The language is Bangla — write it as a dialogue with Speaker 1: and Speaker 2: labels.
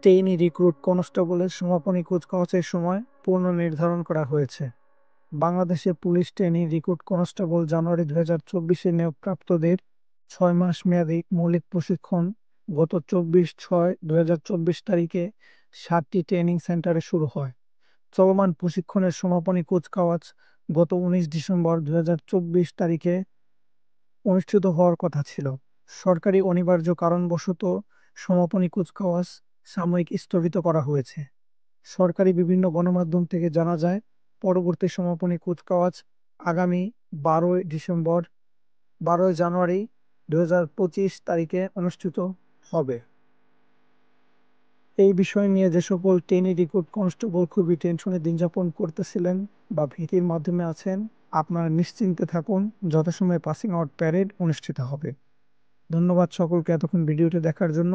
Speaker 1: ট্রেইনি রিক্রুট কনস্টেবলের সমাপনী কুচকাওয়াজের সময় পুনর্নির্ধারণ করা হয়েছে। বাংলাদেশে পুলিশ ট্রেইনি রিক্রুট কনস্টেবল জানুয়ারি 2024-এ নিয়োগপ্রাপ্তদের 6 মাস মেয়াদী মৌলিক প্রশিক্ষণ গত 24/6/2024 তারিখে 7টি ট্রেনিং সেন্টারে শুরু হয়। চলমান প্রশিক্ষণের সমাপনী কুচকাওয়াজ গত 19 ডিসেম্বর 2024 তারিখে অনুষ্ঠিত হওয়ার কথা ছিল। সরকারি অনিবার্য কারণবশত সমাপনী কুচকাওয়াজ সাময়িক স্থগিত করা হয়েছে। সরকারি বিভিন্ন গণমাধ্যম থেকে জানা যায়, পরবর্তী সমাপনী কুচকাওয়াজ আগামী 12 জানুয়ারি 2025 তারিখে অনুষ্ঠিত হবে। এই বিষয় নিয়ে যে সকল ট্রেনি রিক্রুট কনস্টেবল খুবই টেনশনে দিন যাপন করতেছিলেন বা ভীতির মাধ্যমে আছেন, আপনারা নিশ্চিন্তে থাকুন, যথাসময়ে পাসিং আউট প্যারেড অনুষ্ঠিত হবে। ধন্যবাদ সকলকে এতক্ষণ ভিডিওটি দেখার জন্য।